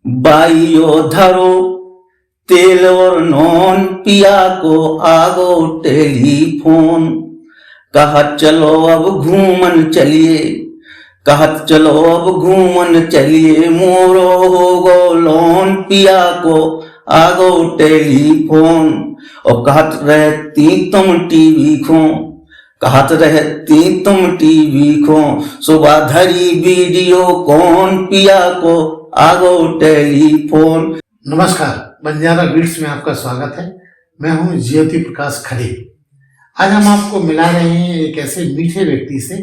बाइयो धरो तेल और नॉन, पिया को आगो टेलीफोन। कहत चलो अब घूमन चलिए, कहत चलो अब घूमन चलिए, मोरो हो गो लोन, पिया को आगो टेलीफोन। और कहत रहती तुम टीवी खो, कहत रहती तुम टीवी खो, सुबह धरी वीडियो कौन, पिया को आगो टेलीफोन। नमस्कार, बंजारा बीट्स में आपका स्वागत है। मैं हूं ज्योति प्रकाश खरे। आज हम आपको मिला रहे हैं एक ऐसे मीठे व्यक्ति से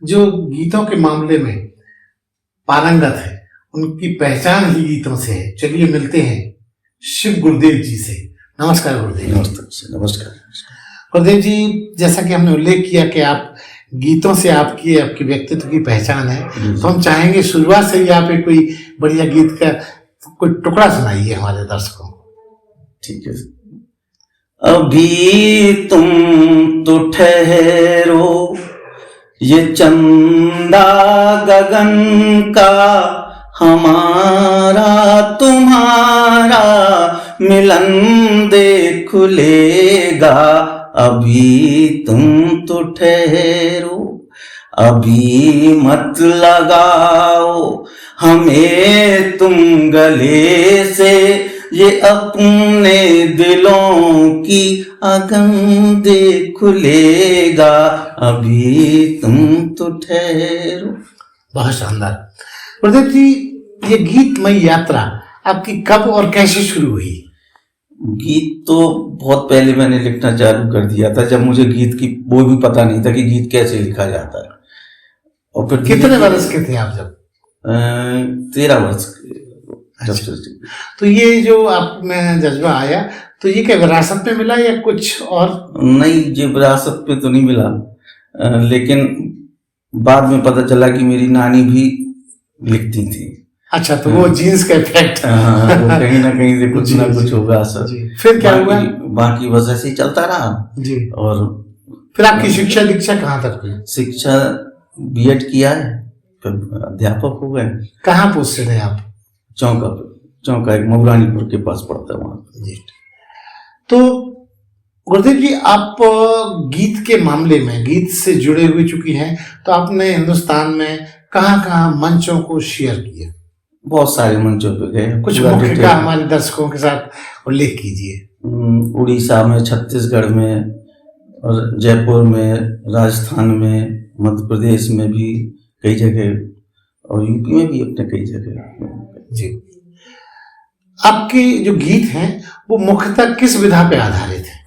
जो गीतों के मामले में पारंगत है। उनकी पहचान ही गीतों से है। चलिए मिलते हैं शिव गुरुदेव जी से। नमस्कार गुरुदेव। नमस्कार गुरुदेव जी, जैसा कि हमने उल्लेख किया कि आप गीतों से आपके व्यक्तित्व की पहचान है, तो हम चाहेंगे शुरुआत से ही आप एक कोई बढ़िया गीत का कोई टुकड़ा सुनाइए हमारे दर्शकों को। ठीक है। अभी तुम तो ठहरो, ये चंदा गगन का हमारा तुम्हारा मिलन देख लेगा। अभी तुम तो ठहरो, अभी मत लगाओ हमें तुम गले से, ये अपने दिलों की अगन देख लेगा। अभी तुम तो ठहरो। बहुत शानदार। गुरुदेव जी, ये गीतमय यात्रा आपकी कब और कैसे शुरू हुई? गीत तो बहुत पहले मैंने लिखना चालू कर दिया था, जब मुझे गीत की वो भी पता नहीं था कि गीत कैसे लिखा जाता है। और फिर कितने वर्ष के थे आप जब? 13 वर्ष अच्छा। तो ये जो आप में जज्बा आया, तो ये क्या विरासत में मिला या कुछ और? नहीं, ये विरासत पे तो नहीं मिला, लेकिन बाद में पता चला कि मेरी नानी भी लिखती थी। अच्छा, तो वो जीन्स का इफेक्ट। वो कहीं ना कहीं से कुछ ना कुछ होगा सर। फिर क्या हुआ? बाकी बस ऐसे ही चलता रहा जी। और फिर आपकी शिक्षा दीक्षा कहाँ तक हुई? शिक्षा बीएड किया है, फिर अध्यापक हो गए। कहाँ पोस्टेड है आप? चौका एक मऊरानीपुर के पास पड़ता है वहाँ जी। तो गुरुदेव जी, आप गीत के मामले में गीत से जुड़े हुए चुकी हैं, तो आपने हिंदुस्तान में कहाँ कहाँ मंचों को शेयर किया? बहुत सारे मंचों पे गए। कुछ मुख्य का हमारे दर्शकों के साथ उल्लेख कीजिए। उड़ीसा में, छत्तीसगढ़ में, और जयपुर में, राजस्थान में, मध्य प्रदेश में भी कई जगह, और यूपी में भी अपने कई जगह जी। आपके जो गीत हैं वो मुख्यतः किस विधा पे आधारित है?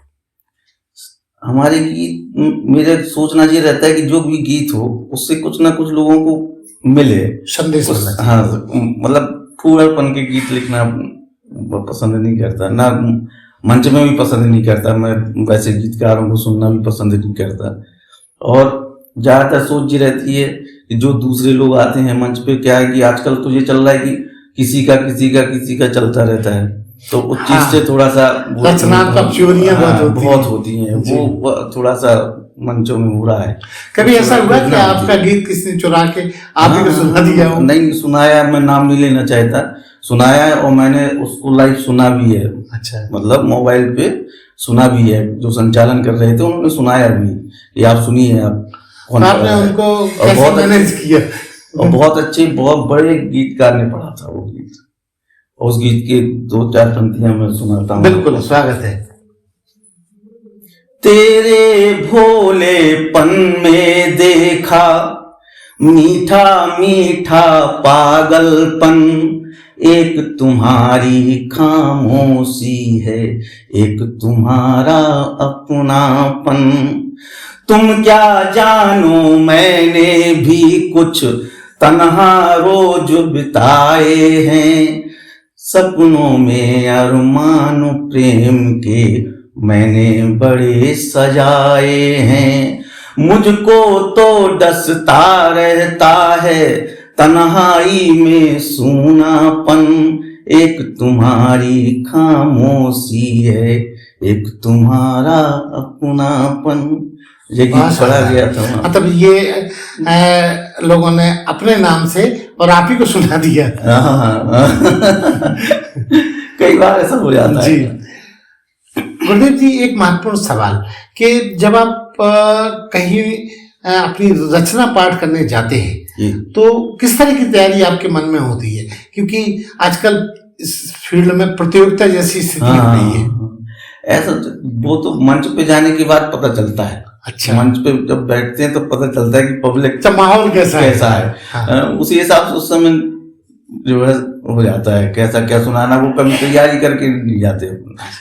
हमारे गीत, मेरे सोचना ये रहता है कि जो भी गीत हो उससे कुछ ना कुछ लोगों को मिले, संदेश। हाँ, मतलब फूलपन के गीत लिखना पसंद नहीं करता, ना मंच में भी पसंद नहीं करता मैं, वैसे गीतकारों को सुनना भी पसंद नहीं करता। और ज़्यादातर सोच ये रहती है कि जो दूसरे लोग आते हैं मंच पे, क्या है कि आजकल तो ये चल रहा है कि किसी का चलता रहता है, तो उस चीज से थोड़ा सा रचनात्मक चोरियां बहुत होती हैं, वो थोड़ा सा मंचों में हो रहा है। कभी ऐसा हुआ कि आपका गीत किसी ने चुरा के आप ही को सुना दिया हो? नहीं सुनाया, मैं नाम नहीं लेना चाहता, सुनाया है और मैंने उसको लाइव सुना भी है। अच्छा। मतलब मोबाइल पे सुना भी है, जो संचालन कर रहे थे उन्होंने सुनाया भी, ये आप सुनिए। आपने उनको कैसे मैनेज किया? और बहुत अच्छे, बहुत बड़े गीतकार ने पढ़ा था वो गीत, उस गीत के 2-4 पंक्तियां मैं सुनाता हूँ। बिल्कुल, स्वागत है। तेरे भोलेपन में देखा मीठा मीठा पागलपन, एक तुम्हारी खामोशी है, एक तुम्हारा अपनापन। तुम क्या जानो मैंने भी कुछ तन्हा रोज बिताए हैं, सपनों में अरमान प्रेम के मैंने बड़े सजाए हैं। मुझको तो डसता रहता है तन्हाई में सूनापन, एक तुम्हारी खामोशी है, एक तुम्हारा अपनापन। ये गीत पढ़ा गया था। मतलब ये लोगों ने अपने नाम से और आप ही को सुना दिया। कई बार ऐसा हो जाता जी है। गुरुदेव जी, एक महत्वपूर्ण सवाल कि जब आप कहीं अपनी रचना पाठ करने जाते हैं तो किस तरह की तैयारी आपके मन में होती है, क्योंकि आजकल इस फील्ड में प्रतियोगिता जैसी स्थिति हो रही है। ऐसा वो तो मंच पे जाने के बाद पता चलता है। अच्छा, मंच पे जब बैठते हैं तो पता चलता है कि पब्लिक अच्छा माहौल कैसा है। हाँ। उसी हिसाब से उस समय जो है हो जाता है कैसा क्या सुनाना, वो कभी तैयारी करके नहीं जाते।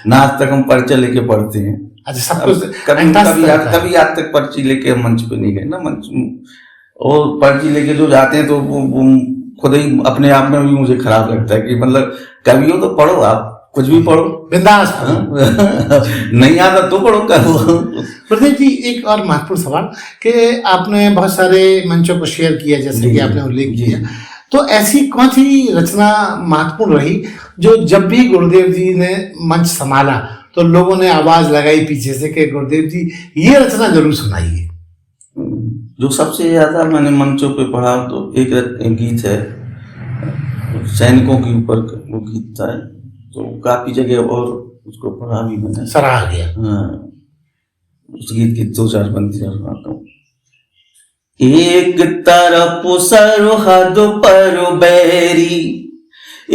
ना आज तक हम पर्चे लेके पढ़ते हैं। अच्छा, सब कुछ कभी आज तक पर्ची लेके मंच पे नहीं गए ना। मंच और पर्ची लेके जो जाते हैं तो वो खुद ही अपने आप में भी मुझे खराब लगता है कि मतलब कभी हो तो पढ़ो, आप कुछ भी पढ़ो, बिंदास नहीं आता तो पढ़ो। गुरुदेव जी, एक और महत्वपूर्ण सवाल कि आपने बहुत सारे मंचों को शेयर किया, जैसे कि आपने उल्लेख किया, तो ऐसी कौन सी रचना महत्वपूर्ण रही जो जब भी गुरुदेव जी ने मंच संभाला तो लोगों ने आवाज लगाई पीछे से कि गुरुदेव जी ये रचना जरूर सुनाइए? जो सबसे ज्यादा मैंने मंचों पे पढ़ा तो एक गीत है सैनिकों के ऊपर, वो गीत था, तो काफी जगह और उसको पढ़ा भी मैंने, सराहा गया। हाँ, उस गीत की 2-4 पंक्तियां सुनाता हूँ। एक तरफ सरहद पर बैरी,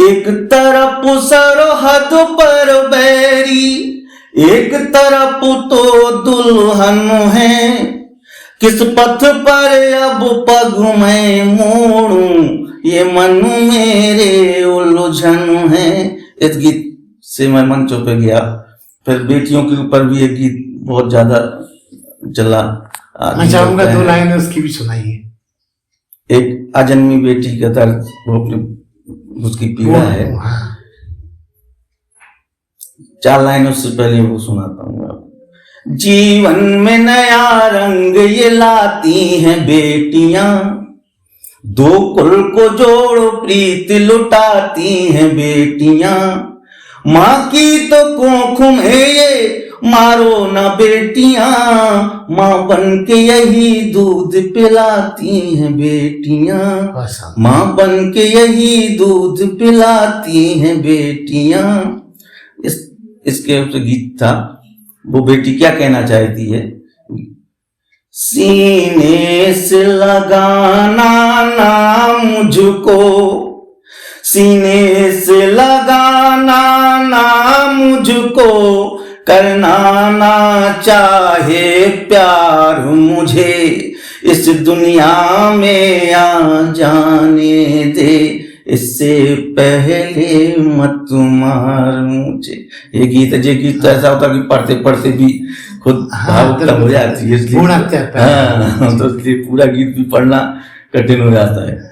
एक तरफ सरहद पर बैरी, एक तरफ तो दुल्हन है, किस पथ पर अब पग मैं मोड़ूं, ये मन मेरे उलझन है। इस गीत से मैं मंचों पे गया। फिर बेटियों के ऊपर भी एक गीत बहुत ज्यादा चला। मैं चाहूंगा 2 लाइन उसकी भी सुनाइए। एक अजन्मी बेटी का दर्द, वो अपने उसकी पीड़ा है। 4 लाइन उससे पहले वो सुनाता हूँ आपको। जीवन में नया रंग ये लाती हैं बेटियां, दो कुल को जोड़ो प्रीत लुटाती हैं बेटियां, माँ की तो कोख में ये मारो ना बेटियां, माँ बन के यही दूध पिलाती हैं बेटियां, माँ बन के यही दूध पिलाती हैं बेटियां। इसके गीत था। वो बेटी क्या कहना चाहती है, सीने से लगाना ना मुझको, सीने से लगाना ना मुझको, करना ना चाहे प्यार मुझे, इस दुनिया में आ जाने दे, इससे पहले मत मार मुझे। ये गीत ऐसा होता कि पढ़ते पढ़ते भी खुद भावुकता हो जाती है, इसलिए तो इसलिए पूरा गीत भी पढ़ना कठिन हो जाता है।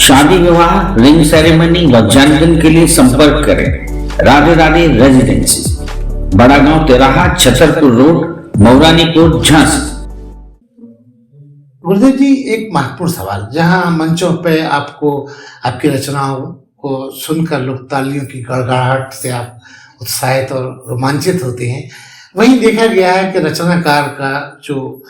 शादी विवाह, रिंग सेरेमनी व जन्मदिन के लिए संपर्क करें राधे राधे रेजिडेंसी, बड़ा गांव तिराहा, छतरपुर रोड, मौरानीपुर, झांसी। गुरुदेव जी, एक महत्वपूर्ण सवाल, जहां मंचों पे आपको आपकी रचनाओं को सुनकर लोग तालियों की गड़गड़ाहट से आप उत्साहित और रोमांचित होते हैं, वहीं देखा गया है कि रचनाकार का जो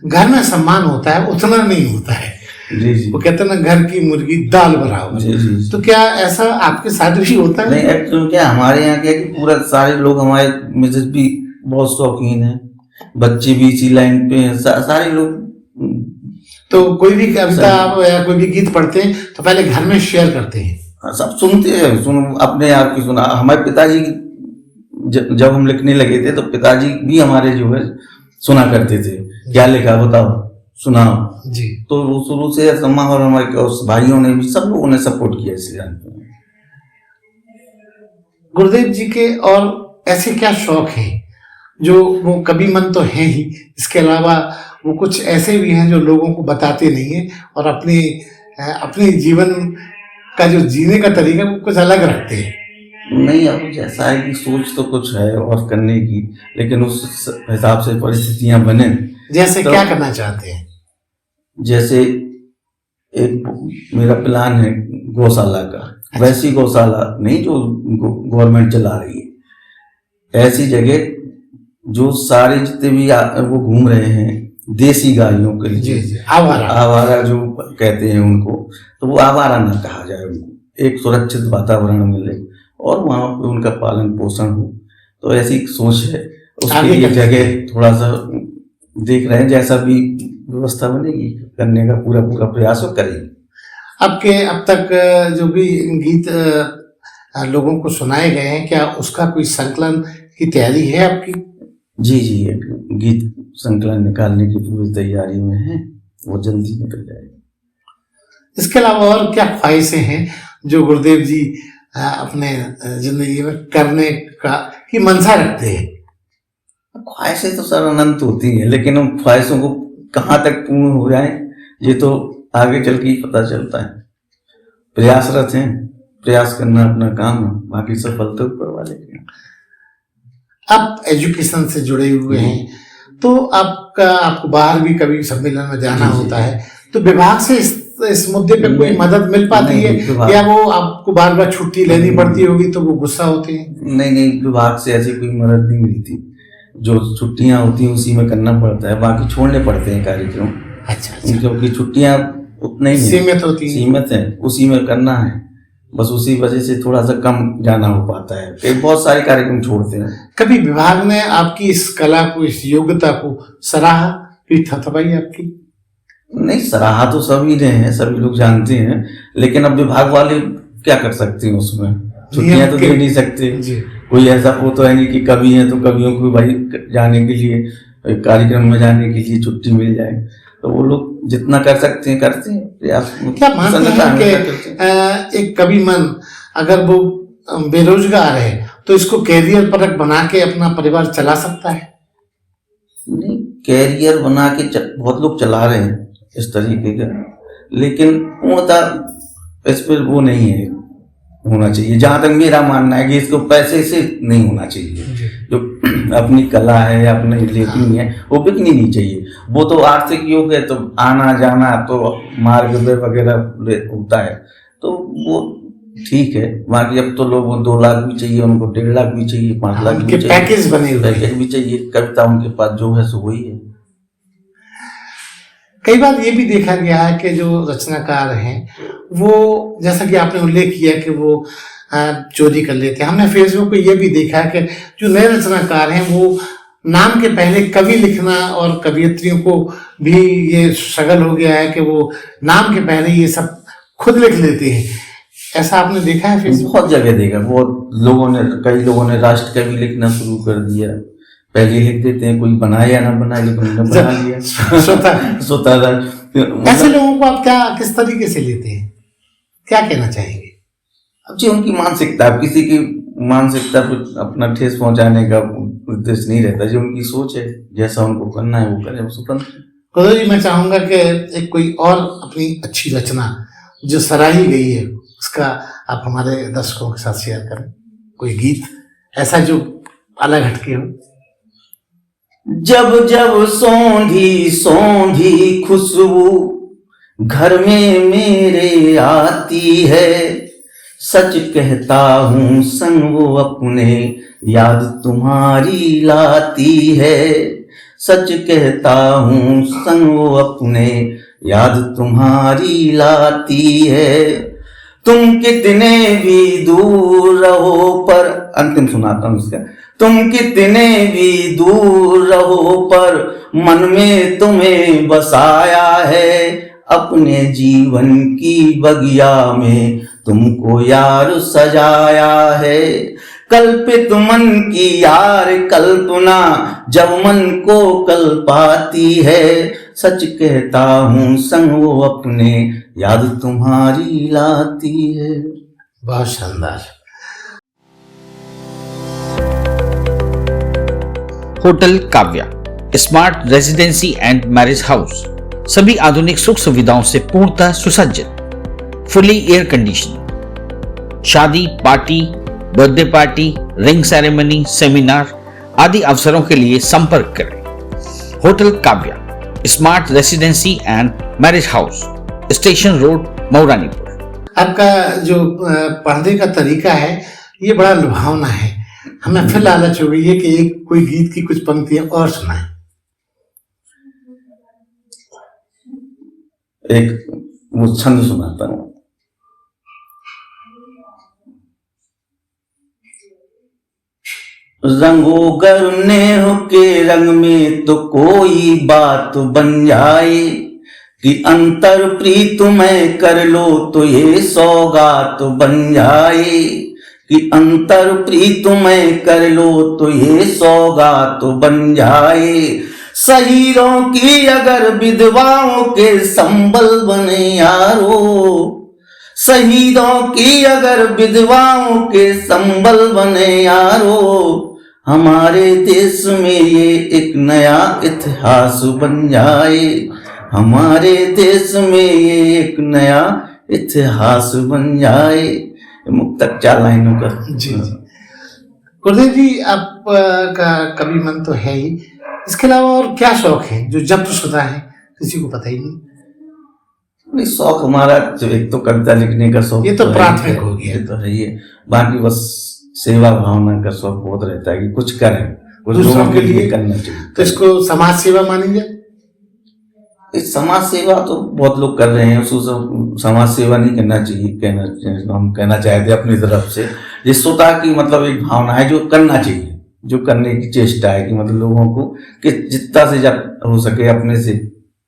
घर में सम्मान होता है उतना नहीं होता है। जी। वो कहते हैं ना, घर की मुर्गी दाल बराबर। जी। तो क्या ऐसा आपके साथ भी होता है? नहीं, एक्चुअली क्या हमारे यहाँ क्या कि पूरा सारे लोग, हमारे मिसेज भी बहुत शौकीन है, बच्चे भी इसी लाइन पे हैं, सारे लोग। तो कोई भी कविता या कोई भी गीत पढ़ते हैं तो पहले घर में शेयर करते हैं? सब सुनते हैं, अपने आप की सुना। हमारे पिताजी जब हम लिखने लगे थे तो पिताजी भी हमारे जो है सुना करते थे, क्या लिखा बताओ सुनाओ जी। तो वो शुरू से सम्मा और हमारे भाइयों ने भी, सब लोगों ने सपोर्ट किया इस गाने पे। गुरुदेव जी के और ऐसे क्या शौक हैं जो वो कभी मन तो है ही, इसके अलावा वो कुछ ऐसे भी हैं जो लोगों को बताते नहीं है और अपने जीवन का जो जीने का तरीका वो कुछ अलग रखते हैं? नहीं, अब जैसा है कि सोच तो कुछ है और करने की, लेकिन उस हिसाब से परिस्थितियां बने जैसे तो क्या करना चाहते हैं? जैसे एक मेरा प्लान है गौशाला का, वैसी गौशाला नहीं जो गवर्नमेंट चला रही है, ऐसी जगह जो सारे जितने भी वो घूम रहे हैं देसी गायों के लिए, आवारा जो कहते हैं उनको, तो वो आवारा ना कहा जाए, उनको एक सुरक्षित वातावरण मिले और वहाँ पे उनका पालन पोषण हो। तो ऐसी सोच है, उसके लिए जगह थोड़ा सा देख रहे हैं, जैसा भी व्यवस्था बनेगी करने का पूरा प्रयास करेंगे। अब तक जो भी गीत लोगों को सुनाए गए हैं, क्या उसका कोई संकलन की तैयारी है आपकी? जी, गीत संकलन निकालने की पूरी तैयारी में है, वो जल्दी निकल जाएगा। इसके अलावा और क्या ख्वाहिशें हैं जो गुरुदेव जी अपने जिंदगी में करने की मंशा रखते हैं? ख्वाहिशें तो सर अनंत होती हैं, लेकिन उन ख्वाहिशों को कहाँ तक पूर्ण हो जाए ये तो आगे चल के ही पता चलता है। प्रयासरत हैं, प्रयास करना अपना काम है, बाकी सफलता ऊपर वाले की। आप एजुकेशन से जुड़े हुए हैं, तो आपको बाहर भी कभी सम्मेलन में जाना होता है, तो विभाग से इस मुद्दे पे कोई मदद मिल पाती है, या वो आपको बार बार छुट्टी लेनी पड़ती होगी तो वो गुस्सा होते हैं? नहीं, विभाग से ऐसी कोई मदद नहीं मिलती, जो छुट्टियां होती हैं उसी में करना पड़ता है, बाकी छोड़ने पड़ते हैं कार्यक्रम। अच्छा। क्योंकि छुट्टियां उतना ही सीमित है, उसी में करना है, बस उसी वजह से थोड़ा सा कम जाना हो पाता है, कई बहुत सारे कार्यक्रम छोड़ते हैं। कभी विभाग ने आपकी इस कला को, इस योग्यता को सराहा, पीठ थपथपाई आपकी? नहीं, सराहा तो सभी ने है, सभी लोग जानते हैं, लेकिन अब विभाग वाले क्या कर सकते हैं, उसमें छुट्टियां तो दे नहीं सकते। कोई ऐसा वो तो है नहीं कि कवि है तो कवियों को भाई जाने के लिए, कार्यक्रम में जाने के लिए छुट्टी मिल जाए, तो वो लोग जितना कर सकते हैं करते हैं प्रयास। क्या मानते हैं कि एक कवि मन अगर वो बेरोजगार है तो इसको कैरियर परक बना के अपना परिवार चला सकता है? नहीं, कैरियर बना के बहुत लोग चला रहे हैं इस तरीके का, लेकिन पूर्णतः इस पर वो नहीं है होना चाहिए। जहां तक मेरा मानना है कि इसको पैसे से नहीं होना चाहिए, जो अपनी कला है, अपनी लेखनी है, वो बिकनी नहीं चाहिए। वो तो आर्थिक योग है, तो आना जाना तो मार्ग वगैरह होता है, तो वो ठीक है। बाकी अब तो लोग 2 लाख भी चाहिए, उनको 1.5 लाख भी चाहिए, 5 लाख भी चाहिए, पैकेज बने हुए, पैकेज भी चाहिए। कविता उनके पास जो है सो वही है। कई बार ये भी देखा गया है कि जो रचनाकार हैं वो, जैसा कि आपने उल्लेख किया कि वो चोरी कर लेते हैं, हमने फेसबुक पे ये भी देखा है कि जो नए रचनाकार हैं वो नाम के पहले कवि लिखना, और कवियत्रियों को भी ये सगल हो गया है कि वो नाम के पहले ये सब खुद लिख लेते हैं। ऐसा आपने देखा है फेसबुक? बहुत जगह देखा, कई लोगों ने राष्ट्र कवि लिखना शुरू कर दिया, पहले लिख देते हैं, कोई बनाए या ना बनाए, लेकिन उन्होंने बना लिया स्वतः। ऐसे लोगों को आप किस तरीके से लेते हैं, क्या कहना चाहेंगे? अब जी उनकी मानसिकता, किसी की मानसिकता पर अपना ठेस पहुंचाने का उद्देश्य नहीं रहता, जो उनकी सोच है, जैसा उनको करना है वो करें, वो स्वतंत्र। गुरु जी, मैं चाहूंगा कि एक कोई और अपनी अच्छी रचना जो सराही गई है उसका आप हमारे दर्शकों के साथ शेयर करें, कोई गीत ऐसा जो अलग हटके हो। जब जब सौंधी सौंधी खुशबू घर में मेरे आती है, सच कहता हूँ संग वो अपने याद तुम्हारी लाती है, सच कहता हूँ संग वो अपने याद तुम्हारी लाती है। तुम कितने भी दूर रहो पर, अंतिम सुनाता हूँ इसका, तुम कितने भी दूर रहो पर मन में तुम्हें बसाया है, अपने जीवन की बगिया में तुमको यार सजाया है। कल्पित मन की यार कल्पना जब मन को कल पाती है, सच कहता हूँ संग वो अपने याद तुम्हारी लाती है। बहुत शानदार। Hotel Kavya, smart residency and marriage house, सभी आधुनिक सुख सुविधाओं से पूर्णतः सुसज्जित, फुली एयर कंडीशन। शादी, party, birthday party, ring ceremony, seminar आदि अवसरों के लिए संपर्क करें। Hotel Kavya, smart residency and marriage house, station road, Mauranipur. आपका जो पढ़ने का तरीका है ये बड़ा लुभावना है। हमें फिर लालच हो गई है कि एक कोई गीत की कुछ पंक्तियां और सुनाएं। एक वो छंद सुनाता हूँ। रंगो गरनेह के रंग में तो कोई बात बन जाए कि अंतर प्रीत में कर लो तो ये सौगात बन जाए कि अंतर प्रीत में कर लो तो ये सौगात बन जाए। शहीदों की अगर विधवाओं के संबल बने यारो, शहीदों की अगर विधवाओं के संबल बने यारो, हमारे देश में ये एक नया इतिहास बन जाए, हमारे देश में ये एक नया इतिहास बन जाए। मुक्तक 4 लाइनों का। जी जी गुरुदेव जी, आप का कवि मन तो है ही, इसके अलावा और क्या शौक है जो जब शुदा है किसी को पता ही नहीं? शौक हमारा जो एक तो कविता लिखने का शौक, ये तो प्राथमिक हो गया, ये तो है ही। बाकी बस सेवा भावना का शौक बहुत रहता है कि कुछ करें, कुछ लोगों के लिए करना चाहिए। तो इसको समाज सेवा मानी जाए? समाज सेवा तो बहुत लोग कर रहे हैं, उसको समाज सेवा नहीं करना चाहिए। हम कहना चाहते हैं अपनी तरफ से ये स्वतः की मतलब एक भावना है जो करना चाहिए, जो करने की चेष्टा है कि मतलब लोगों को कि जितना से जब हो सके अपने से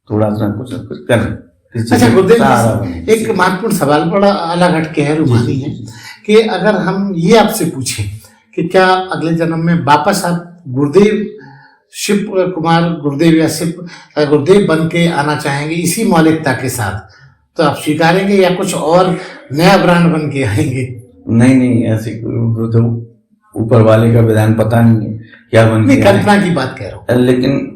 थोड़ा सा कुछ करें। अच्छा गुरुदेव जी, एक महत्वपूर्ण सवाल बड़ा अलग हटके है, रूहानी है कि अगर हम ये आपसे पूछें कि क्या अगले जन्म में वापस आप गुरुदेव शिव कुमार गुरुदेव या शिव गुरुदेव बन के आना चाहेंगे इसी मौलिकता के साथ, तो आप स्वीकारेंगे या कुछ और नया ब्रांड बन के आएंगे? नहीं, ऐसे तो ऊपर वाले का विधान पता नहीं है क्या बन के, कल्पना की बात कह रहा हूँ। लेकिन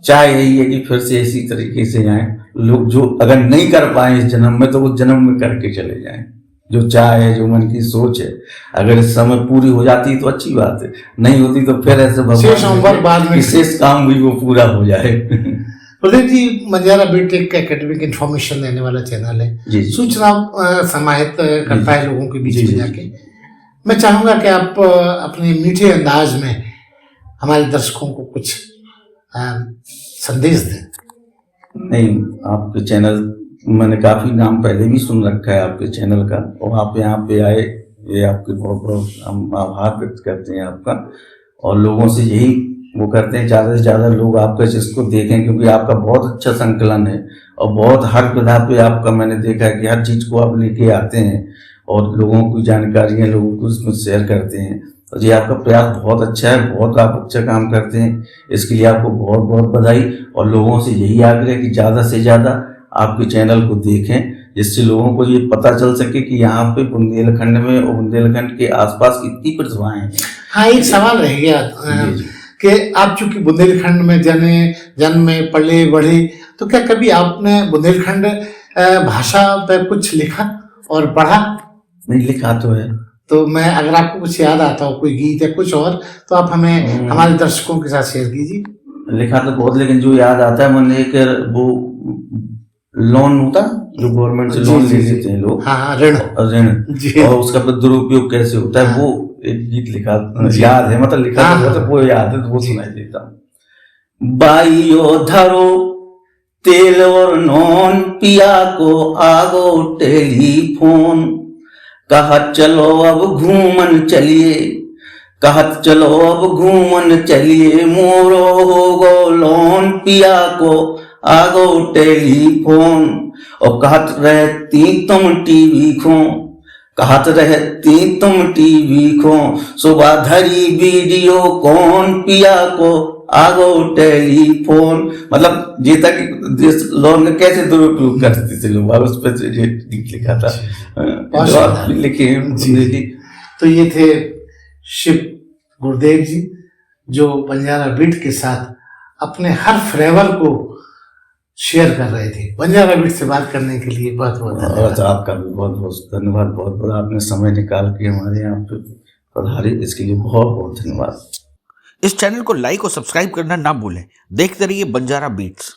चाह यही है कि फिर से इसी तरीके से जाएं लोग, जो अगर नहीं कर पाए इस जन्म में तो वो जन्म में करके चले जाएं। जो चाह है, जो मन की सोच है, अगर इस समय पूरी हो जाती तो अच्छी बात है, नहीं होती तो फिर ऐसे भगवान बाद में विशेष काम भी वो पूरा हो जाए। गुरुदेव जी, बंजारा बीटेक का एकेडमिक इंफॉर्मेशन देने वाला चैनल है, सूचना समाहित करता है लोगों के बीच में जाके। मैं चाहूंगा कि आप अपने मीठे अंदाज में हमारे दर्शकों को कुछ संदेश दें। नहीं, आपके चैनल मैंने काफी नाम पहले भी सुन रखा है आपके चैनल का, और आप यहाँ पे आए, ये आपके बहुत बहुत हम आभार व्यक्त करते हैं आपका। और लोगों से यही वो करते हैं ज़्यादा से ज़्यादा लोग आपका इसको देखें, क्योंकि आपका बहुत अच्छा संकलन है और बहुत हर विधा पे आपका मैंने देखा है कि हर चीज़ को आप लेके आते हैं और लोगों की जानकारियाँ लोगों को उसमें शेयर करते हैं। तो ये आपका प्रयास बहुत अच्छा है, बहुत आप अच्छा काम करते हैं, इसके लिए आपको बहुत बहुत बधाई। और लोगों से यही आग्रह कि ज़्यादा से ज़्यादा आपके चैनल को देखें, जिससे लोगों को ये पता चल सके कि यहाँ पे बुंदेलखंड में और बुंदेलखंड के आसपास कितनी प्रतिभाएं हैं। हाँ, एक सवाल रह गया कि आप चूंकि बुंदेलखंड में जन्म में पले बढ़े, तो क्या कभी आपने बुंदेलखंड भाषा पे कुछ लिखा और पढ़ा? नहीं, लिखा तो है। तो मैं अगर आपको कुछ याद आता हो, कोई गीत या कुछ और, तो आप हमें हमारे दर्शकों के साथ शेयर कीजिए। लिखा तो बहुत, लेकिन जो याद आता है मैंने एक वो लोन होता जो गवर्नमेंट से लोन ले लेते हैं लोग, हाँ, ऋण, और उसका दुरुपयोग कैसे होता है, वो एक गीत लिखा याद है, मतलब लिखा तो वो याद है, तो वो सुनाई देता हूँ। बाइयो धरो तेल और नॉन, पिया को आगो टेलीफोन, कहत चलो अब घूमन चलिए, कहत चलो अब घूमन चलिए, मोरो हो गो लोन, पिया को आगो टेलीफोन। और कहत रहती तुम टीवी खो, कहत रहती तुम टीवी खो, सुबह धरी वीडियो कौन, पिया को आगो टेलीफोन। मतलब ये तक लोन का कैसे दुरुपयोग करते थे लोग, उस पर लिखा था, लिखे। तो ये थे शिव गुरुदेव जी, जो बंजारा बीट के साथ अपने हर फ्लेवर को शेयर कर रहे थे। बंजारा बीट से बात करने के लिए बहुत बहुत धन्यवाद। आपका भी बहुत बहुत धन्यवाद, बहुत बहुत आपने समय निकाल के हमारे यहाँ पे पधारे, इसके लिए बहुत बहुत धन्यवाद। इस चैनल को लाइक और सब्सक्राइब करना ना भूलें। देखते रहिए बंजारा बीट्स।